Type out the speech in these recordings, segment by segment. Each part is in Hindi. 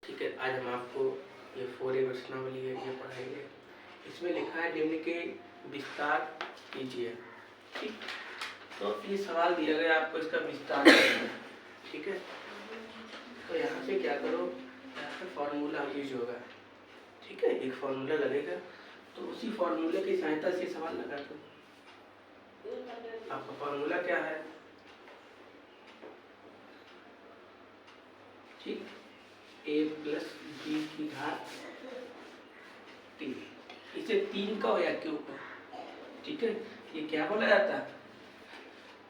ठीक है, आज हम आपको ये 4A प्रश्नावली है ये पढ़ाएंगे। इसमें लिखा है निम्न के विस्तार कीजिए। ठीक, तो ये सवाल दिया गया आपको, इसका विस्तार करना है। ठीक है, तो यहाँ पे क्या करो, यहाँ पे फॉर्मूला यूज होगा। ठीक है, एक फॉर्मूला लगेगा, तो उसी फॉर्मूले की सहायता से सवाल लगा दो। आपका फॉर्मूला क्या है? ठीक, a प्लस बी की घात 3। इसे 3 का हो या क्यूब का। ठीक है, ये क्या बोला जाता है,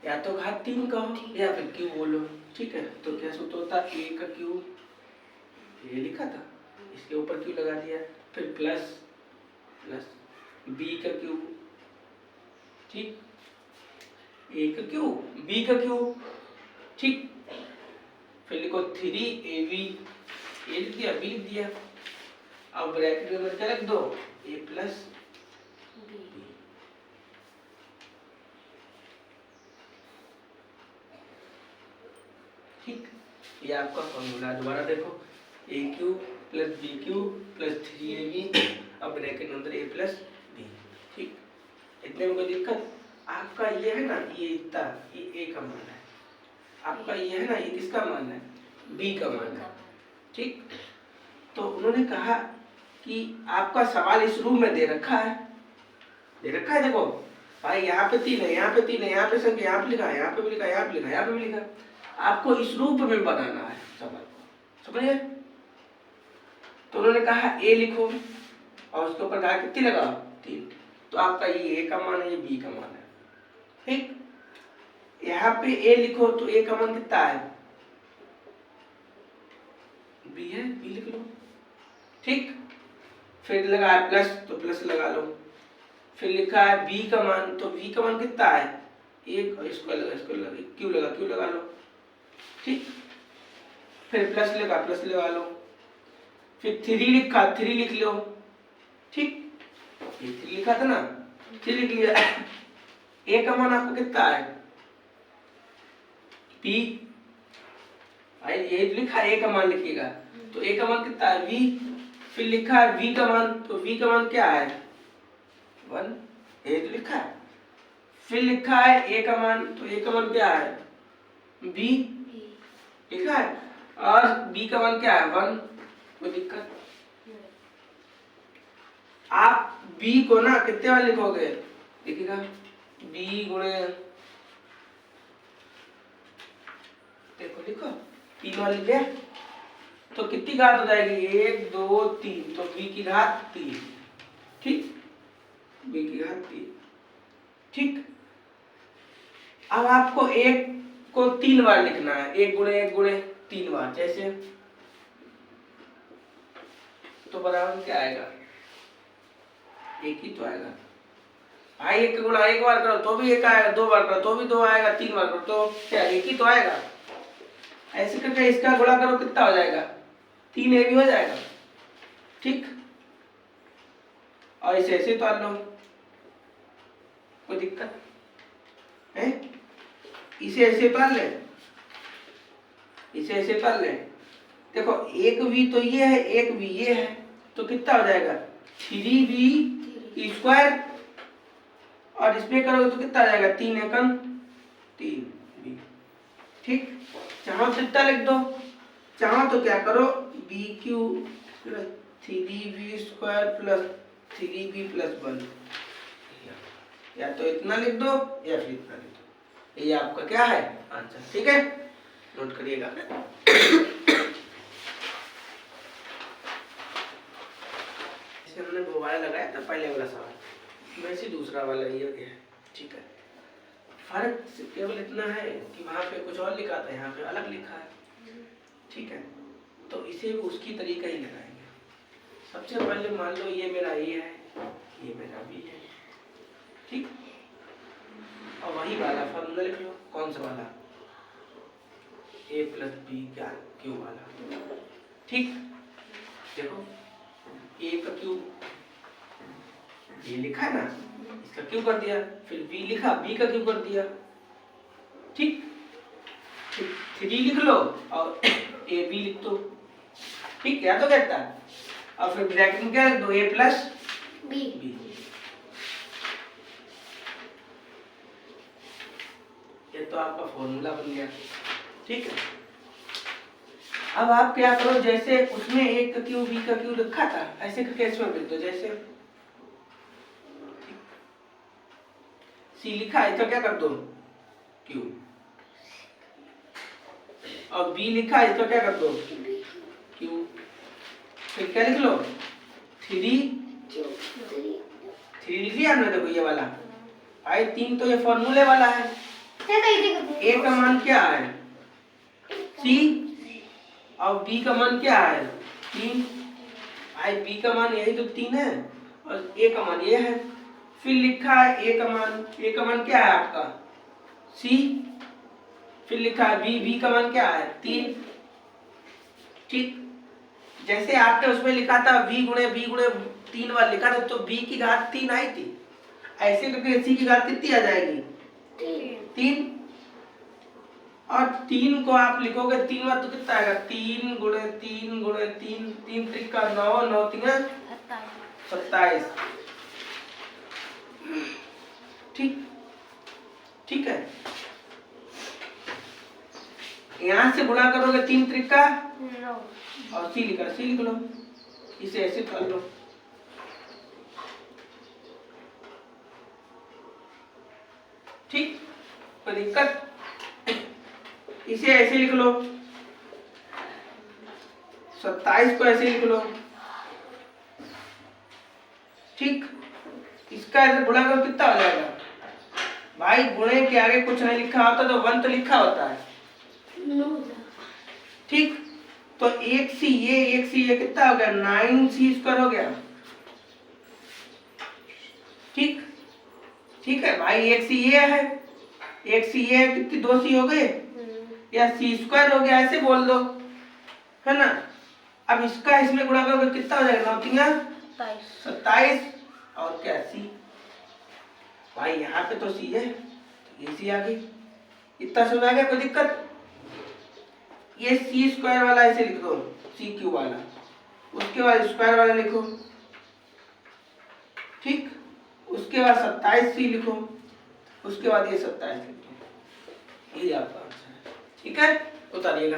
या तो घात 3 का हो या फिर क्यूब बोलो। ठीक है, तो क्या सूत्र होता है, a का क्यूब, ये लिखा था, इसके ऊपर क्यूब लगा दिया, फिर प्लस प्लस b का क्यूब। ठीक, a का क्यूब b का क्यूब। ठीक, फिर लिखो 3ab, ए लिख दिया, बी लिख दिया। अब ब्रैकेट में क्या रख दो, a प्लस बी। ठीक, ये आपका फॉर्मूला। दोबारा देखो, a cube plus B cube plus 3ab, अब ब्रैकेट अंदर a प्लस बी। ठीक, इतने में कोई दिक्कत? आपका ये है ना, ये इतना, ये a का मान है। आपका ये है ना, ये किसका मान है, b का मान है। ठीक, तो उन्होंने कहा कि आपका सवाल इस रूप में दे रखा है, देखो भाई, यहाँ पे 3 है, यहाँ पे 3 है, यहाँ पे संख्या, यहाँ पे लिखा है, यहाँ पे भी लिखा है, यहाँ पे लिखा है, यहाँ पे भी लिखा है। आपको इस रूप में बनाना है सवाल को, समझिए। तो उन्होंने कहा a लिखो और उसके ऊपर कहा कितनी लगाओ, 3। तो आपका ये a का मान है, ये b का मान है। ठीक, यहाँ पे a लिखो तो a का मान कितना है, b है, b लिख लो। ठीक, फिर लगा है प्लस तो प्लस लगा लो, फिर लिखा है b का मान, तो b का मान कितना है, 1, इसको लगा, क्यों लगा लो। ठीक, फिर प्लस लगा लो, फिर 3 लिखा, 3 लिख लो। ठीक, ये 3 लिखा था ना, 3 लिख लिया। a का मान आपको कितना है, b, भाई ये लिखा a का मान लिखिएगा, तो a का मान कितना है, v। फिर लिखा है v का मान, तो v का मान क्या है, 1, ये तो लिखा है। फिर लिखा है a का मान, तो a का मान क्या है, b लिखा है, और b का मान क्या है, 1। कोई दिक्कत? आप b को ना कितने बार लिखोगे, देखिएगा, b गुणे, देखो लिखो, 3 बार लिख लिया, तो कितनी घात हो जाएगी, 1 2 3, तो b की घात 3। ठीक, b की घात 3। ठीक, अब आपको 1 को 3 बार लिखना है, 1 गुणे 3 बार, जैसे, तो बराबर क्या आएगा, 1 ही तो आएगा भाई। 1 गुणा 1 बार करो तो भी 1 आएगा, 2 बार करो तो भी 2 आएगा, 3 बार करो तो क्या 1 ही तो आएगा। ऐसे करके इसका गुणा करो, कितना हो जाएगा, 3a भी हो जाएगा। ठीक, और इसे ऐसे उतार लो, कोई दिक्कत है, इसे ऐसे उतार ले, इसे ऐसे उतार ले। देखो, एक v तो ये है, एक v ये है, तो कितना हो जाएगा, 3b स्क्वायर, और इसमें करोगे तो कितना आ जाएगा, 3 एकम 3b। ठीक, चाहो तो इतना लिख दो, चाहो तो क्या करो, b cube plus 3b square plus 3b plus 1, या तो इतना लिख दो या फिर इतना लिख दो। ये आपका क्या है, आंसर। ठीक है, नोट करिएगा। हमने दोबारा लगाया था पहले वाला सवाल, वैसे दूसरा वाला ये है। ठीक है, फर्क केवल इतना है कि वहां पे कुछ और लिखा था, यहाँ पे अलग लिखा है। ठीक है, तो इसे भी उसकी तरीका ही लगाएंगे। सबसे पहले मान लो ये मेरा ए है, ये मेरा बी है। ठीक, और वही वाला फॉर्मूला लिख लो, कौन सा वाला, a प्लस बी क्या क्यू वाला। ठीक, देखो, a का क्यूब ये लिखा है ना, इसका क्यूब कर दिया, फिर b लिखा, b का क्यूब कर दिया। ठीक, 3 लिख लो और ab लिख दो। ठीक, याद हो गया था। और फिर ब्रैकेट में क्या रख दो, a प्लस बी। ये तो आपका फॉर्मूला बन गया। ठीक है, अब आप क्या करो, जैसे उसमें a का क्यू b का क्यू लिखा था, ऐसे करके इसमें लिख दो। जैसे c लिखा है तो क्या कर दो, q, और b लिखा है तो क्या कर दो, q। फिर क्या लिख लो, 3 लिख लिया हमने। देखो ये वाला भाई 3 तो ये फॉर्मूले वाला है। a का मान क्या है, c, और b का मान क्या है, 3। भाई b का मान यही तो 3 है, और a का मान ये है। फिर लिखा है a का मान क्या है आपका, c। फिर लिखा है b का मान क्या है, 3। ठीक, जैसे आपने उसमें लिखा था v गुणे 3 बार लिखा था, तो b की घात 3 आई थी। ऐसे करके c की घात कितनी आ जाएगी, 3। और 3 को आप लिखोगे 3 बार तो कितना आएगा, 3 गुणे 3 गुणे 3, 3 त्रिका 9, 9 तिया 27। ठीक, ठीक है। यहाँ से गुणा करोगे 3 त्रिका 9, और c लिख लो। इसे ऐसे कर लो। ठीक, कोई दिक्कत, इसे ऐसे लिख लो। 27 को ऐसे लिख लो। ठीक, इसका ऐसे गुणा करो कितना हो जाएगा भाई, गुणे के आगे कुछ नहीं लिखा होता तो 1 तो लिखा होता है। ठीक, तो एक सी ये कितना हो गया, 9c² हो गया। ठीक, ठीक है भाई, एक सी ये है, एक सी ये है, कितनी 2c हो गए, या c² हो गया, ऐसे बोल दो, है ना। अब इसका इसमें गुणा करोगे कितना हो जाएगा, 9 तिया 27, और क्या c। भाई यहाँ पे तो c है, तो ये c आ गई। इतना समझ आ गया, कोई दिक्कत। ये c² वाला ऐसे लिख दो, cq वाला, उसके बाद स्क्वायर वाला लिखो। ठीक, उसके बाद 27c लिखो, उसके बाद ये 27 लिख दो। ये आपका आंसर है। ठीक है, उतारिएगा।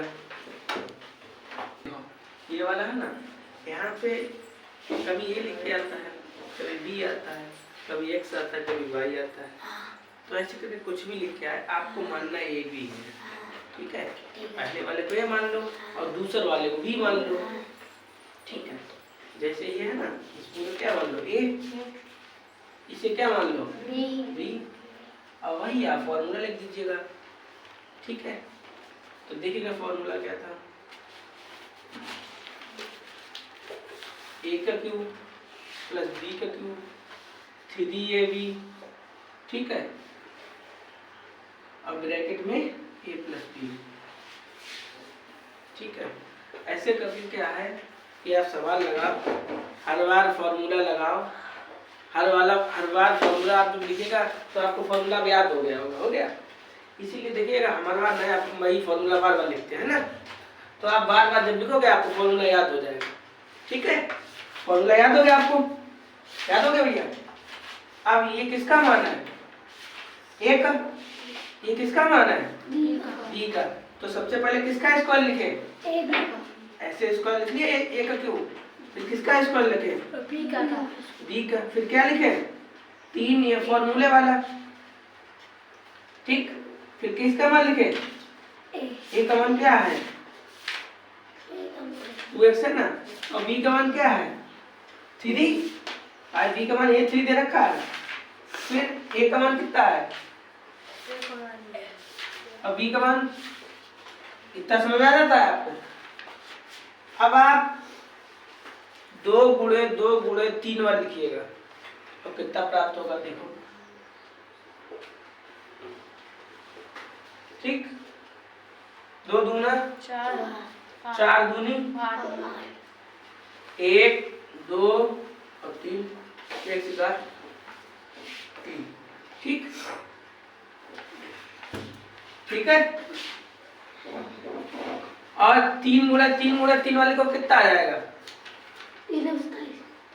ये वाला है ना, यहाँ पे कभी ये लिख के आता है, कभी b आता है, कभी x आता है, कभी y आता है। तो ऐसे करके कुछ भी लिख के आए, आपको मानना ये भी है। ठीक है, पहले वाले को ये मान लो और दूसरे वाले को भी मान लो। ठीक है, जैसे ये है ना, इसको क्या मान लो, a, इसे क्या मान लो, b, और वही आप फॉर्मूला लिख दीजिएगा। ठीक है, तो देखिएगा फॉर्मूला क्या था, a का क्यूब प्लस b का क्यूब 3ab। ठीक है, अब ब्रैकेट में a प्लस b। ठीक है, ऐसे करके क्या है कि आप सवाल लगाओ, हर बार फॉर्मूला लगाओ, हर बार फॉर्मूला आप जब लिखिएगा तो आपको फॉर्मूला याद हो गया होगा, हो गया। इसीलिए देखिएगा हमारे बार नया आप वही फॉर्मूला बार बार लिखते हैं ना, तो आप बार बार जब लिखोगे आपको फॉर्मूला याद हो जाएगा। ठीक है, फॉर्मूला याद हो गया आपको, याद हो गया भैया। अब ये किसका मान है, ए का, ये किसका मान है, बी का। तो सबसे पहले किसका स्क्वायर लिखे, ऐसे स्क्वायर लिख लिए, ए का क्यूब। फिर किसका स्क्वायर लिखे, बी का। फिर क्या लिखे, 3, ये फॉर्मूले वाला। ठीक, फिर किसका मान लिखे, ए का मान क्या है, 2x है ना, और बी का मान क्या है, 3। आज बी का मान ये 3 दे रखा है। फिर ए का मान कितना है, और बी का मान इतना समझ में आ जाता है आपको। अब आप 2 गुणे 3 बार लिखिएगा तो कितना प्राप्त होगा, देखो। ठीक, 2 दूना 4 दूनी 1 2 और 3, 1 से 4 3। ठीक, ठीक है। और 3 वाले को कितना आ जाएगा?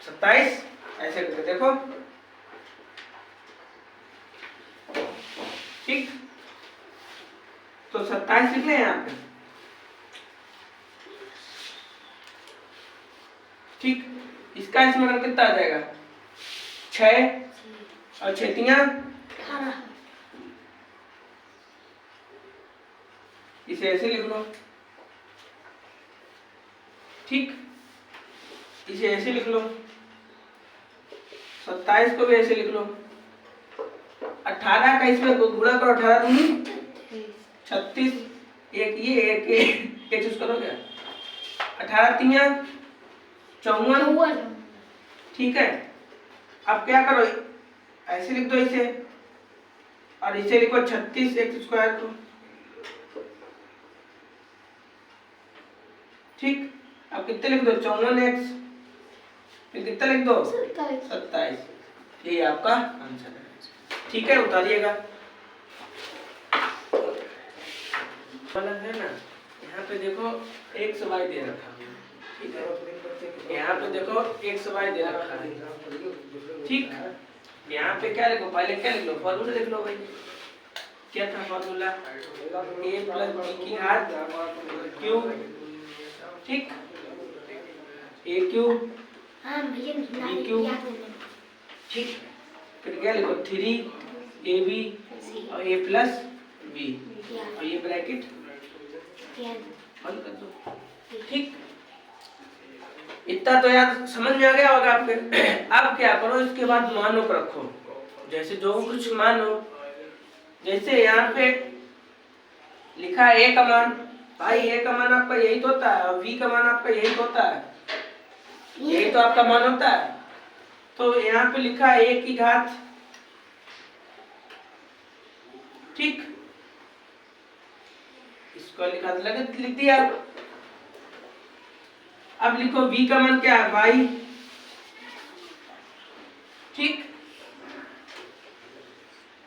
27। ऐसे करके देखो, ठीक। तो 27 लिख लें यहाँ पे, ठीक। इसका इसमें अगर कितना आ जाएगा? 6 और 6 तियां 18। इसे ऐसे लिख लो, ठीक। इसे ऐसे लिख लो, 27 को भी ऐसे लिख लो। 18 का इसमें गुणा करो, 18 दूनी 36, एक ये चूज करो क्या? 18 तियां 54, ठीक है। अब क्या करो, ऐसे लिख दो इसे, और इसे लिखो 36 x स्क्वायर को, ठीक। अब कितने लिख दो? 54x, फिर कितना लिख दो? 27। ये आपका आंसर है, ठीक है। उतारिएगा, है ना। यहाँ पे देखो x y दे रखा है, ठीक है। यहाँ पे देखो x y दे रखा है, ठीक। यहाँ पे क्या लिखो? पहले क्या लिख लो? फॉर्मूला लिख लो भाई। क्या था फॉर्मूला? a प्लस b की घात क्यू, ठीक। a क्यूब b क्यूब, ठीक। फिर क्या लिखो? 3ab और a प्लस b, और ये ब्रैकेट बंद कर दो, ठीक। इतना तो यार समझ में आ गया होगा आपके। अब क्या करो, इसके बाद मानों को रखो, जैसे जो कुछ मानो। जैसे यहाँ पे लिखा है a का मान, भाई a का मान आपका यही तो होता है, और v का मान आपका यही तो होता है, यही तो आपका मान होता है। तो यहाँ पे लिखा है a की घात, ठीक। इसको लिखा लिख दिया। अब लिखो v का मान क्या है? y, ठीक।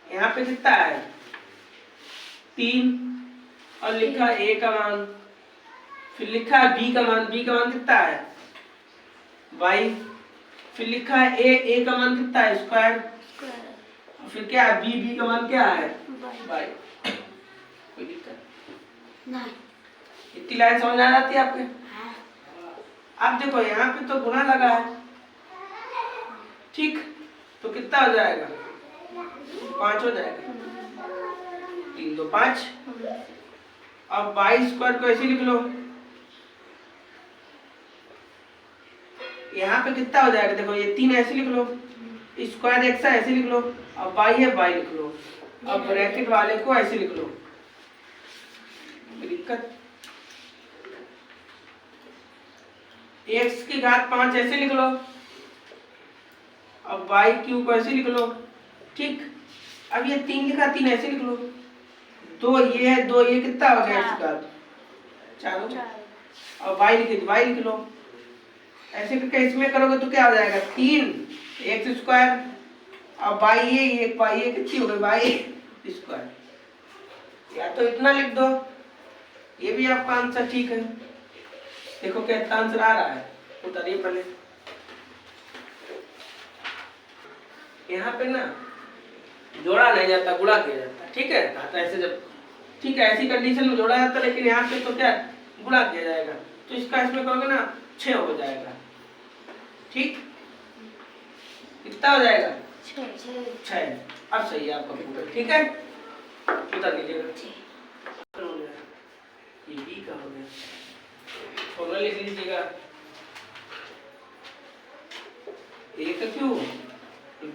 यहाँ पे कितना है? 3, और लिखा a का मान, फिर लिखा है b का मान, b का मान कितना है? y, फिर लिखा है a का मान कितना है? स्क्वायर, फिर क्या है? b का मान क्या है? y। कोई दिक्कत नहीं? इतनी लाइन समझ आ जाती है आपके? अब देखो यहाँ पे तो गुणा लगा है, ठीक। तो कितना हो जाएगा? 5 हो जाएगा, 3 2 5। अब 22 स्क्वायर को ऐसे लिख लो, यहाँ पे कितना हो जाएगा? देखो ये 3 ऐसे लिख लो, स्क्वायर एक्स ऐसे लिख लो, अब y है y लिख लो, अब ब्रैकेट वाले को ऐसे लिख लो। दिक्कत? x की घात 5 ऐसे लिख लो, अब y क्यूब को ऐसे लिख लो, ठीक। अब ये 3 लिखा, 3 ऐसे लिख लो, 2 ये है, 2 ये, कितना हो गया? x की घात 4। अब y लिख लो, ऐसे करके इसमें करोगे तो क्या हो जाएगा? 3 x स्क्वायर, अब y ये कितनी हो गई? y square. या तो इतना लिख दो, ये भी आपका आंसर, ठीक है। देखो क्या आंसर आ रहा है, उतारिए पहले। यहाँ पे ना जोड़ा नहीं जाता, गुणा किया जाता है, ठीक है। तो ऐसे जब, ठीक है, ऐसी कंडीशन में जोड़ा जाता है, लेकिन यहाँ पे तो क्या गुणा किया जाएगा। तो इसका इसमें करोगे ना 6 हो जाएगा, ठीक। कितना हो जाएगा? 6। अब सही है आपका पूरा, ठीक है। उतार लीजिएगा, ये b का हो गया। फॉर्मूला लिख लीजिएगा, a का क्यूब,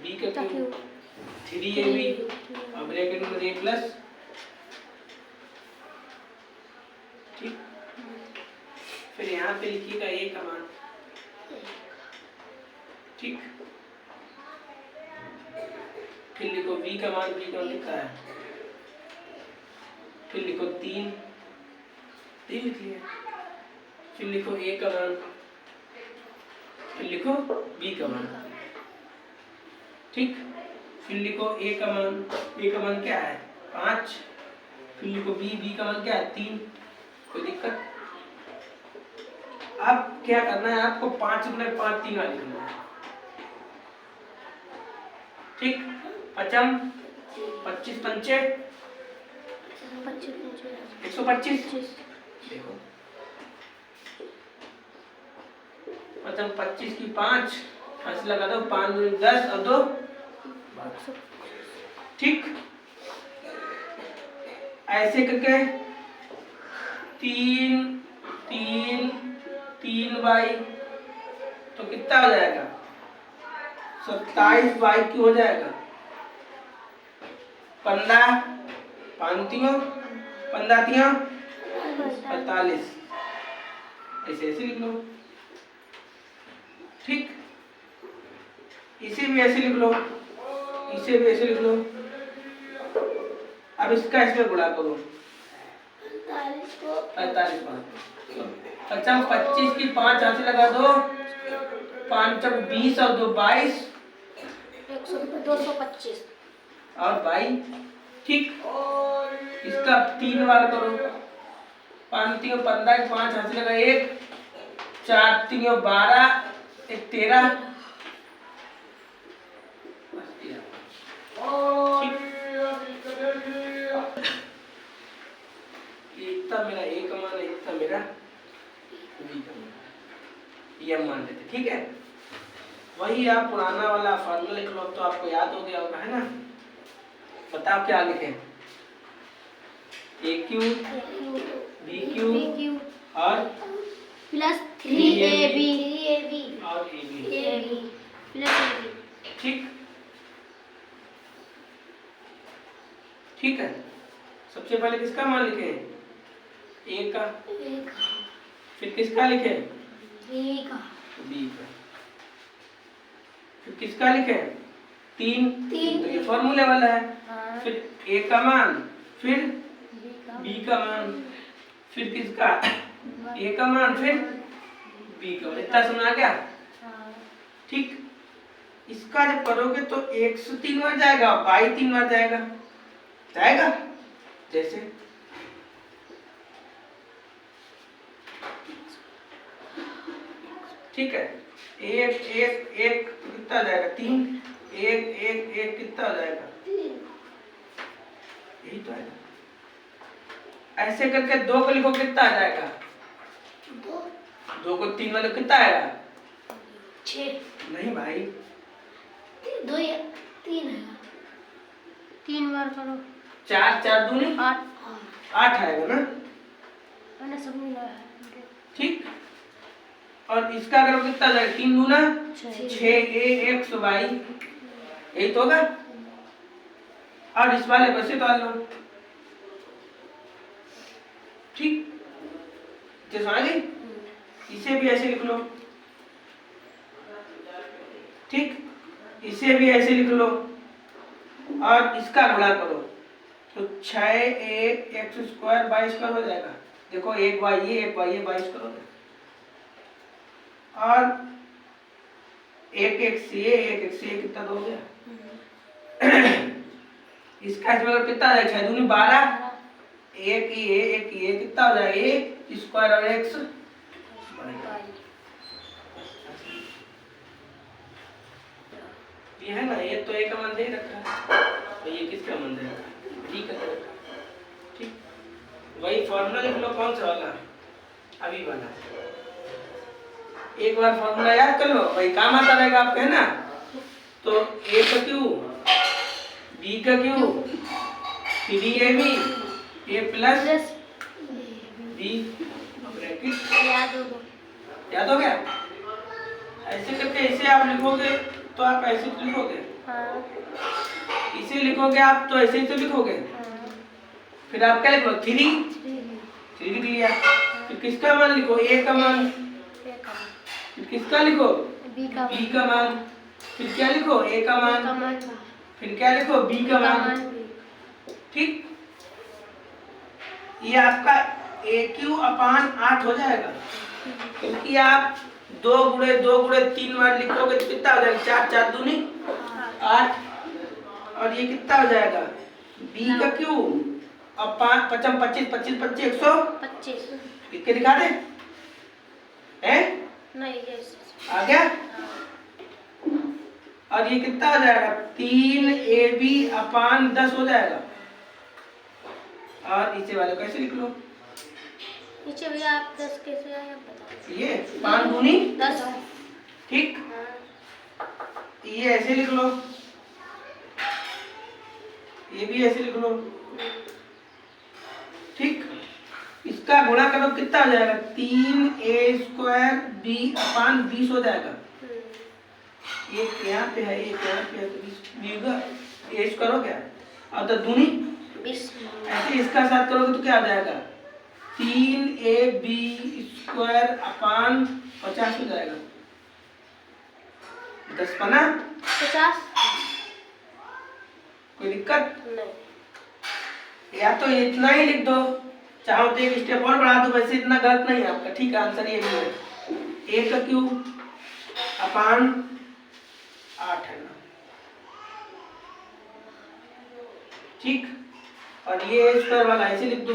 b का क्यूब, 3ab और ब्रैकेट में a प्लस, ठीक। फिर यहाँ पे लिखिएगा a का मान, ठीक। फिर लिखो b का मान, b का मान लिखा है, फिर लिखो 3 लिख लिया, फिर लिखो a का मान, फिर लिखो b का मान, ठीक। फिर लिखो a का मान क्या है? 5, फिर लिखो b का मान क्या है? 3। कोई दिक्कत? अब क्या करना है आपको 5 गुणे 5 3 वाला लिखना है। ठीक, पचम 25 पंचे 125। देखो पचम 25 की 5 ऐसे लगा दो, 5 दूनी 10 और 2 12। ठीक, ऐसे करके 3 3 3 बाई तो कितना हो जाएगा 27 बाई क्यों हो जाएगा 15 5 15 45 ऐसे ऐसे लिख लो। ठीक, इसे भी ऐसे लिख लो, इसे भी ऐसे लिख लो। अब इसका इसमें गुणा करो 45 अच्छा 25 की 5 हाथ से लगा दो, 5 20 और 2 22 225 और 22। ठीक, इसका 3 बार करो, 5 3 15 5 हाथ से लगा 1 4 3 12 1 13। इतना मेरा ए का मान है, इतना मेरा बी का मान, ये मान लेते। ठीक है, वही आप पुराना वाला फॉर्मूला लिख लो, तो आपको याद हो गया होगा, है ना। बताओ क्या लिखे, ए क्यू बी क्यू और प्लस 3ab और ए बी प्लस ab। ठीक, ठीक है। सबसे पहले किसका मान लिखे, ए का, फिर किसका लिखे बी का, फिर किसका लिखे 3 तो ये फॉर्मूले वाला है। फिर ए का मान, फिर बी का मान, फिर किसका ए का मान, फिर बी का मान। इतना समझ आ गया। ठीक, इसका जब करोगे तो 103 बार जाएगा, बाई 3 बार जाएगा जैसे ठीक है। एक एक एक कितना जाएगा 3, एक एक एक कितना हो जाएगा 3, यही तो आएगा। ऐसे करके 2 को लिखो कितना आ जाएगा 2 को 3 वाले कितना आएगा 6। नहीं भाई 2 या 3 है, 3 बार करो, 4 4 दूनी 8 आएगा ना। मैंने सब मिलाया। ठीक, और इसका अगर कितना जाएगा 3 दूना 6 ए 100 बाई, यही तो होगा। और इस वाले बसे तो लो। ठीक, जैसे आ गई, इसे भी ऐसे लिख लो। ठीक, इसे भी ऐसे लिख लो और इसका गुणा करो तो 6 ए x स्क्वायर 22 हो जाएगा। देखो एक बाई ये 22 करोगे और एक एक से कितना हो गया इसका इसमें कितना आ जाएगा 6 दूनी 12, एक ये कितना हो जाएगा ए स्क्वायर और x ये है ना। ये तो ए का मान दे रखा है, तो ये किसका मान दे रखा है बी का दे रखा है। ठीक, वही फॉर्मूला लिख लो, कौन सा वाला अभी वाला। एक बार फॉर्मूला याद कर लो, भाई काम आता रहेगा आपके, है ना। तो ए का क्यू बी का क्यू 3ab ए प्लस बी ब्रैकेट याद हो गया। ऐसे करके इसे आप लिखोगे तो आप ऐसे लिखोगे, इसे लिखोगे आप तो ऐसे ही तो लिखोगे। फिर आप क्या लिखो 3 लिख लिया। फिर किसका मान लिखो ए का मान, फिर किसका लिखो बी का मान, फिर क्या लिखो ए का मान, फिर क्या लिखो बी का मान। ठीक, ये आपका AQ/8 हो जाएगा, क्योंकि आप 2 गुणे 3 बार लिखोगे तो कितना हो जाएगा 4 4 दूनी 8 और ये कितना हो जाएगा बी का क्यू अब 5 25 25 25 125 लिख के दिखा दे है, नहीं ये आ गया। और ये कितना हो जाएगा 3ab अपान 10 हो जाएगा। और नीचे वाले कैसे लिख लो, नीचे भैया आप 10 कैसे आए आप बताओ। ये 5 दूनी 10 ठीक, ये ऐसे लिख लो, ये भी ऐसे लिख लो ठीक। इसका गुणा करो कितना हो जाएगा 3a² b अपान 20 हो जाएगा। एक यहाँ पे है, एक यहाँ पे है, तो 20 होगा। ये करो क्या, और तो दूनी 20 ऐसे इसका साथ करोगे तो क्या हो जाएगा 3ab² अपान 50 हो जाएगा। 10 पना 50 कोई दिक्कत, नहीं। या तो इतना ही लिख दो, चाहो तो एक स्टेप और बढ़ा दो, वैसे इतना गलत नहीं है आपका, ठीक है। आंसर ये भी है, a का क्यूब अपान 8 है ना, ठीक। और ये स्क्वायर वाला ऐसे लिख दो,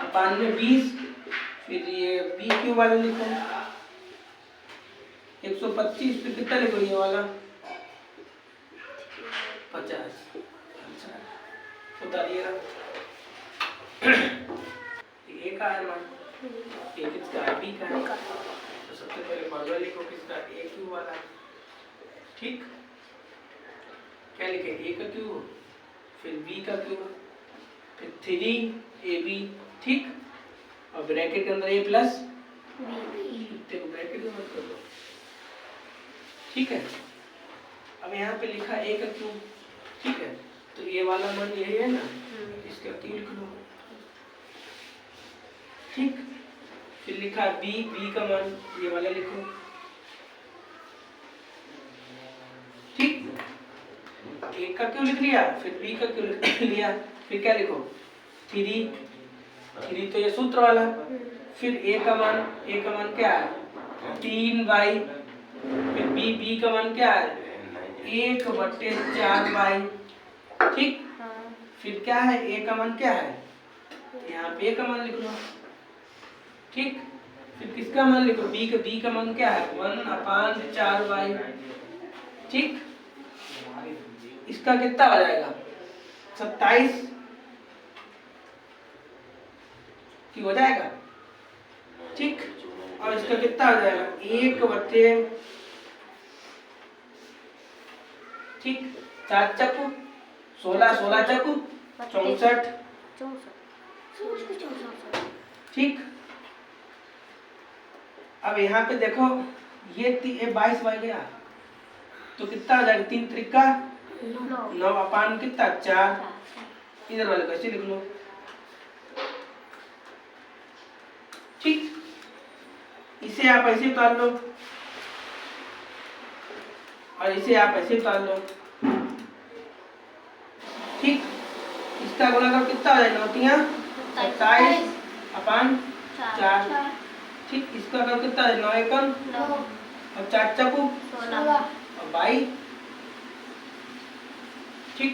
अपान में 20, फिर ये b क्यूब वाला लिखो 125, फिर कितना लिखो ये वाला 50। अच्छा उतारिएगा, ए का है मान, ए किसका है बी का है, तो सबसे पहले फॉर्मूला लिखो किसका ए क्यूब वाला, ठीक। क्या लिखे ए का क्यूब, फिर बी का क्यूब, फिर 3ab, ठीक। और ब्रैकेट के अंदर ए प्लस बी, ब्रैकेट में मत कर दो, ठीक है। अब यहाँ पे लिखा ए का क्यूब, ठीक है, तो ये वाला मान यही है ना, इसका क्यूब लिख लो, ठीक। फिर लिखा बी, बी का मान ये वाला लिखो, ठीक। ए का क्यूब लिख लिया, फिर बी का क्यूब लिख लिया, फिर क्या लिखो 3 तो ये सूत्र वाला, फिर ए का मान क्या है 3y, फिर बी का मान क्या है 1/4y, ठीक। फिर क्या है ए का मान क्या है, यहाँ पे ए का मान लिख लो, ठीक। फिर किसका मान लिखो बी का मान क्या है 1/4y, ठीक। इसका कितना आ जाएगा 27 की हो जाएगा, ठीक। और इसका कितना आ जाएगा 1/, ठीक। 4 चक्कू 16 चक्कू 64, ठीक। अब यहाँ पे देखो ये 22 बन गया, तो कितना आ जाएगा 3 त्रिका 9 अपान कितना 4, इधर वाले कैसे लिख लो, ठीक। इसे आप ऐसे उतार लो और इसे आप ऐसे उतार लो, ठीक। इसका गुणा करो कितना हो जाएगा 27 अपान 4, ठीक। इसका करो कितना है 9 एकम 9 और 4 चक्कू 16 और 22, ठीक।